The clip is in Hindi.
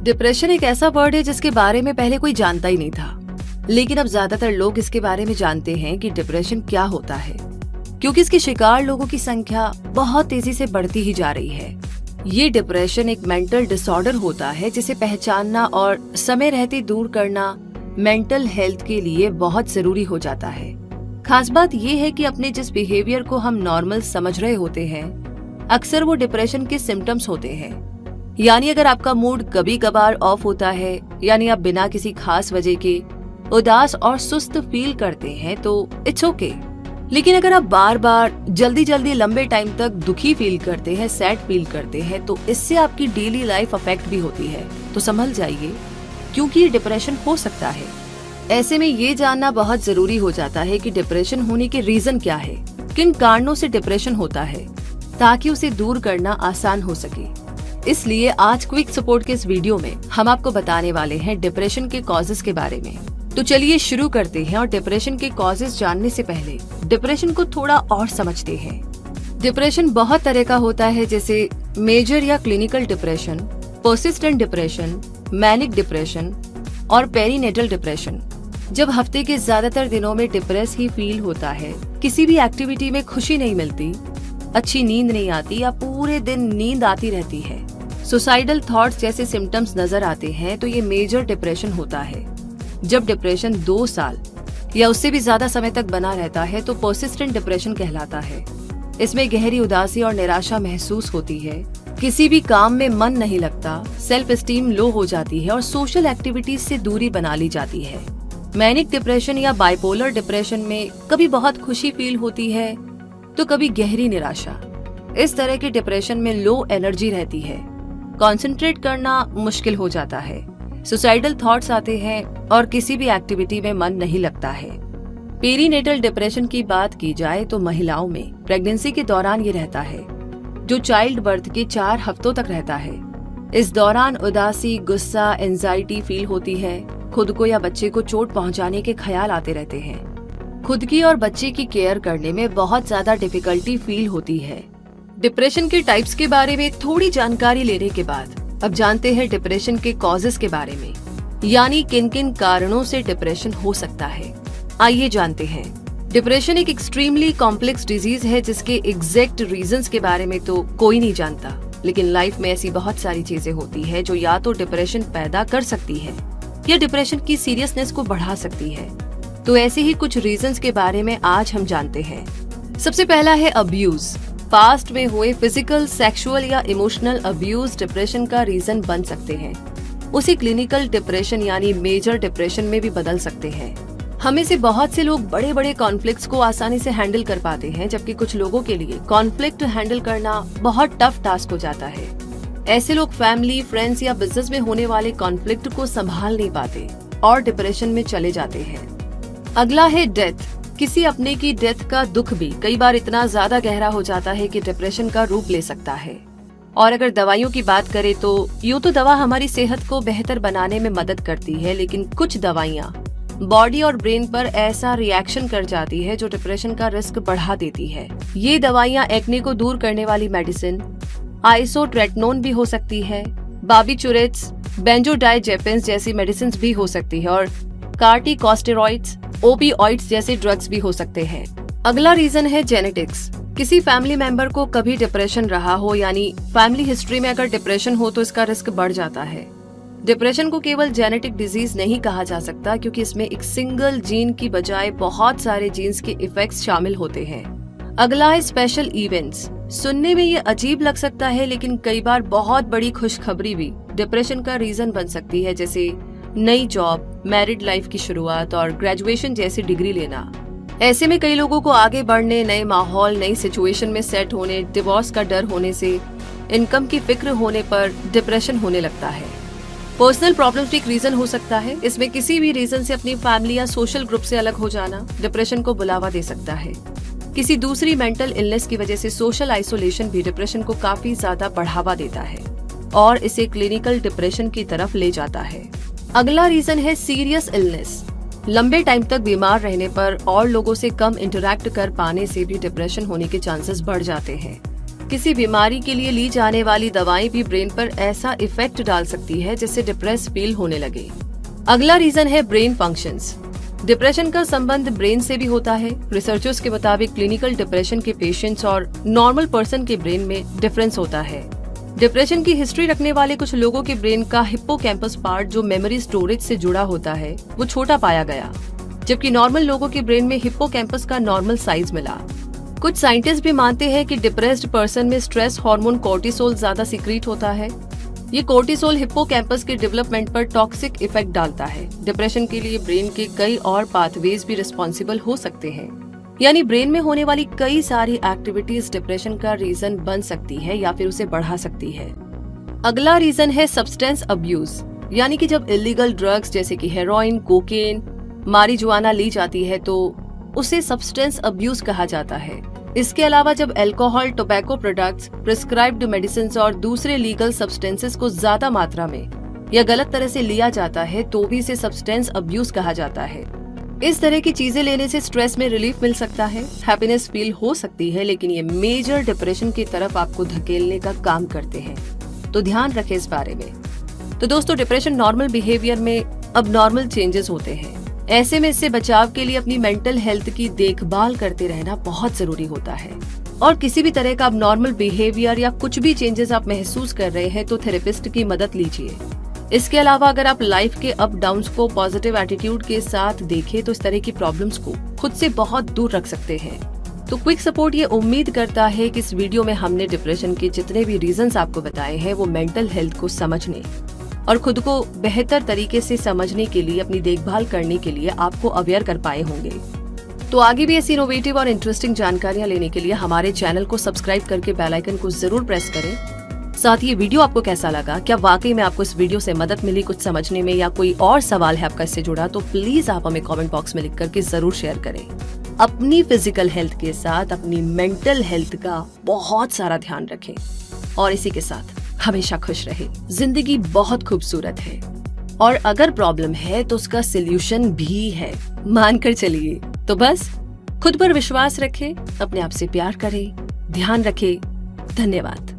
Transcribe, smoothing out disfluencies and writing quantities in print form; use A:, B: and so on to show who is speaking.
A: डिप्रेशन एक ऐसा वर्ड है जिसके बारे में पहले कोई जानता ही नहीं था, लेकिन अब ज्यादातर लोग इसके बारे में जानते हैं कि डिप्रेशन क्या होता है, क्योंकि इसके शिकार लोगों की संख्या बहुत तेजी से बढ़ती ही जा रही है। ये डिप्रेशन एक मेंटल डिसऑर्डर होता है जिसे पहचानना और समय रहते दूर करना मेंटल हेल्थ के लिए बहुत जरूरी हो जाता है। खास बात ये है कि अपने जिस बिहेवियर को हम नॉर्मल समझ रहे होते हैं, अक्सर वो डिप्रेशन के सिम्टम्स होते हैं। यानी अगर आपका मूड कभी कभार ऑफ होता है, यानी आप बिना किसी खास वजह के उदास और सुस्त फील करते हैं तो इट्स ओके। लेकिन अगर आप बार बार जल्दी लंबे टाइम तक दुखी फील करते हैं, सैड फील करते हैं, तो इससे आपकी डेली लाइफ अफेक्ट भी होती है। तो संभल जाइए, क्योंकि ये डिप्रेशन हो सकता है। ऐसे में ये जानना बहुत जरूरी हो जाता है कि डिप्रेशन होने के रीजन क्या है, किन कारणों से डिप्रेशन होता है, ताकि उसे दूर करना आसान हो सके। इसलिए आज क्विक सपोर्ट के इस वीडियो में हम आपको बताने वाले हैं डिप्रेशन के कॉजेस के बारे में। तो चलिए शुरू करते हैं और डिप्रेशन के कॉजेस जानने से पहले डिप्रेशन को थोड़ा और समझते हैं। डिप्रेशन बहुत तरह का होता है, जैसे मेजर या clinical depression, persistent depression, manic depression और पेरीनेटल डिप्रेशन। जब हफ्ते के ज्यादातर दिनों में डिप्रेस ही फील होता है, किसी भी एक्टिविटी में खुशी नहीं मिलती, अच्छी नींद नहीं आती या पूरे दिन नींद आती रहती है, सुसाइडल थॉट्स जैसे सिम्टम्स नजर आते हैं, तो ये मेजर डिप्रेशन होता है। जब डिप्रेशन 2 साल या उससे भी ज्यादा समय तक बना रहता है तो पर्सिस्टेंट डिप्रेशन कहलाता है। इसमें गहरी उदासी और निराशा महसूस होती है, किसी भी काम में मन नहीं लगता, सेल्फ एस्टीम लो हो जाती है और सोशल एक्टिविटीज से दूरी बना ली जाती है। मैनिक डिप्रेशन या बाइपोलर डिप्रेशन में कभी बहुत खुशी फील होती है तो कभी गहरी निराशा। इस तरह के डिप्रेशन में लो एनर्जी रहती है, कंसंट्रेट करना मुश्किल हो जाता है, सुसाइडल थॉट्स आते हैं और किसी भी एक्टिविटी में मन नहीं लगता है। पेरीनेटल डिप्रेशन की बात की जाए तो महिलाओं में प्रेगनेंसी के दौरान ये रहता है, जो चाइल्ड बर्थ के 4 हफ्तों तक रहता है। इस दौरान उदासी, गुस्सा, एंजाइटी फील होती है, खुद को या बच्चे को चोट पहुंचाने के ख्याल आते रहते हैं, खुद की और बच्चे की केयर करने में बहुत ज्यादा डिफिकल्टी फील होती है। डिप्रेशन के टाइप्स के बारे में थोड़ी जानकारी लेने के बाद अब जानते हैं डिप्रेशन के कॉजेस के बारे में, यानी किन किन कारणों से डिप्रेशन हो सकता है। आइए जानते हैं। डिप्रेशन एक एक्सट्रीमली कॉम्प्लेक्स डिजीज है जिसके एग्जैक्ट रीजंस के बारे में तो कोई नहीं जानता, लेकिन लाइफ में ऐसी बहुत सारी चीजें होती है जो या तो डिप्रेशन पैदा कर सकती है या डिप्रेशन की सीरियसनेस को बढ़ा सकती है। तो ऐसे ही कुछ रीजंस के बारे में आज हम जानते हैं। सबसे पहला है अब्यूज। पास्ट में हुए फिजिकल, सेक्सुअल या इमोशनल अब्यूज डिप्रेशन का रीजन बन सकते हैं। उसे क्लिनिकल डिप्रेशन यानी मेजर डिप्रेशन में भी बदल सकते हैं। हमें से बहुत से लोग बड़े बड़े कॉन्फ्लिक्ट्स को आसानी से हैंडल कर पाते हैं, जबकि कुछ लोगों के लिए कॉन्फ्लिक्ट हैंडल करना बहुत टफ टास्क हो जाता है। ऐसे लोग फैमिली, फ्रेंड्स या बिजनेस में होने वाले कॉन्फ्लिक्ट को संभाल नहीं पाते और डिप्रेशन में चले जाते हैं। अगला है डेथ। किसी अपने की डेथ का दुख भी कई बार इतना ज्यादा गहरा हो जाता है कि डिप्रेशन का रूप ले सकता है। और अगर दवाइयों की बात करें तो यूँ तो दवा हमारी सेहत को बेहतर बनाने में मदद करती है, लेकिन कुछ दवाइयाँ बॉडी और ब्रेन पर ऐसा रिएक्शन कर जाती है जो डिप्रेशन का रिस्क बढ़ा देती है। ये दवाइयाँ एक्ने को दूर करने वाली मेडिसिन आइसोट्रेटनोन भी हो सकती है, बार्बिचुरेट्स, बेंजोडाइजेपिन्स जैसी मेडिसिन भी हो सकती है और कार्टिकोस्टेरॉइड्स, ओपिओइड्स जैसे ड्रग्स भी हो सकते हैं। अगला रीजन है जेनेटिक्स। किसी फैमिली मेंबर को कभी डिप्रेशन रहा हो, यानी फैमिली हिस्ट्री में अगर डिप्रेशन हो तो इसका रिस्क बढ़ जाता है। डिप्रेशन को केवल जेनेटिक डिजीज नहीं कहा जा सकता, क्योंकि इसमें एक सिंगल जीन की बजाय बहुत सारे जीन्स के इफेक्ट्स शामिल होते हैं। अगला है स्पेशल इवेंट्स। सुनने में ये अजीब लग सकता है, लेकिन कई बार बहुत बड़ी खुशखबरी भी डिप्रेशन का रीजन बन सकती है, जैसे नई जॉब, मैरिड लाइफ की शुरुआत और ग्रेजुएशन जैसी डिग्री लेना। ऐसे में कई लोगों को आगे बढ़ने, नए माहौल, नई सिचुएशन में सेट होने, डिवोर्स का डर होने से, इनकम की फिक्र होने पर डिप्रेशन होने लगता है। पर्सनल प्रॉब्लम्स भी एक रीजन हो सकता है। इसमें किसी भी रीजन से अपनी फैमिली या सोशल ग्रुप से अलग हो जाना डिप्रेशन को बुलावा दे सकता है। किसी दूसरी मेंटल इलनेस की वजह से सोशल आइसोलेशन भी डिप्रेशन को काफी ज्यादा बढ़ावा देता है और इसे क्लिनिकल डिप्रेशन की तरफ ले जाता है। अगला रीजन है सीरियस इलनेस। लंबे टाइम तक बीमार रहने पर और लोगों से कम इंटरैक्ट कर पाने से भी डिप्रेशन होने के चांसेस बढ़ जाते हैं। किसी बीमारी के लिए ली जाने वाली दवाएं भी ब्रेन पर ऐसा इफेक्ट डाल सकती है जिससे डिप्रेस फील होने लगे। अगला रीजन है ब्रेन फंक्शंस। डिप्रेशन का संबंध ब्रेन से भी होता है। रिसर्चर्स के मुताबिक क्लिनिकल डिप्रेशन के पेशेंट्स और नॉर्मल पर्सन के ब्रेन में डिफरेंस होता है। डिप्रेशन की हिस्ट्री रखने वाले कुछ लोगों के ब्रेन का हिप्पोकैम्पस पार्ट जो मेमोरी स्टोरेज से जुड़ा होता है वो छोटा पाया गया, जबकि नॉर्मल लोगों के ब्रेन में हिप्पोकैम्पस का नॉर्मल साइज मिला। कुछ साइंटिस्ट भी मानते हैं कि डिप्रेस्ड पर्सन में स्ट्रेस हार्मोन कोर्टिसोल ज्यादा सीक्रेट होता है। ये कोर्टिसोल हिप्पोकैम्पस के डेवलपमेंट पर टॉक्सिक इफेक्ट डालता है। डिप्रेशन के लिए ब्रेन के कई और पाथवेज भी रिस्पॉन्सिबल हो सकते हैं, यानी ब्रेन में होने वाली कई सारी एक्टिविटीज डिप्रेशन का रीजन बन सकती है या फिर उसे बढ़ा सकती है। अगला रीजन है सब्सटेंस अब्यूज, यानी कि जब इलीगल ड्रग्स जैसे कि हेरोइन, कोकेन, मारिजुआना ली जाती है तो उसे सब्सटेंस अब्यूज कहा जाता है। इसके अलावा जब alcohol, tobacco products, prescribed medicine और दूसरे लीगल सब्सटेंसेस को ज्यादा मात्रा में या गलत तरह से लिया जाता है तो भी इसे सब्सटेंस अब्यूज कहा जाता है। इस तरह की चीजें लेने से स्ट्रेस में रिलीफ मिल सकता है, हैप्पीनेस फील हो सकती है, लेकिन ये मेजर डिप्रेशन की तरफ आपको धकेलने का काम करते हैं, तो ध्यान रखें इस बारे में। तो दोस्तों, डिप्रेशन नॉर्मल बिहेवियर में अब नॉर्मल चेंजेस होते हैं। ऐसे में इससे बचाव के लिए अपनी मेंटल हेल्थ की देखभाल करते रहना बहुत जरूरी होता है। और किसी भी तरह का अब नॉर्मल बिहेवियर या कुछ भी चेंजेस आप महसूस कर रहे हैं तो थेरेपिस्ट की मदद लीजिए। इसके अलावा अगर आप लाइफ के अप डाउन्स को पॉजिटिव एटीट्यूड के साथ देखें तो इस तरह की प्रॉब्लम्स को खुद से बहुत दूर रख सकते हैं। तो क्विक सपोर्ट ये उम्मीद करता है कि इस वीडियो में हमने डिप्रेशन के जितने भी रीजंस आपको बताए हैं वो मेंटल हेल्थ को समझने और खुद को बेहतर तरीके से समझने के लिए, अपनी देखभाल करने के लिए आपको अवेयर कर पाए होंगे। तो आगे भी ऐसी इनोवेटिव और इंटरेस्टिंग जानकारियां लेने के लिए हमारे चैनल को सब्सक्राइब करके बेल आइकन को जरूर प्रेस करें। साथ ही ये वीडियो आपको कैसा लगा, क्या वाकई में आपको इस वीडियो से मदद मिली कुछ समझने में, या कोई और सवाल है आपका इससे जुड़ा, तो प्लीज आप हमें कमेंट बॉक्स में लिख करके जरूर शेयर करें। अपनी फिजिकल हेल्थ के साथ अपनी मेंटल हेल्थ का बहुत सारा ध्यान रखें और इसी के साथ हमेशा खुश रहे। जिंदगी बहुत खूबसूरत है और अगर प्रॉब्लम है तो उसका सॉल्यूशन भी है, मानकर चलिए। तो बस खुद पर विश्वास रखें, अपने आप से प्यार करें, ध्यान रखें। धन्यवाद।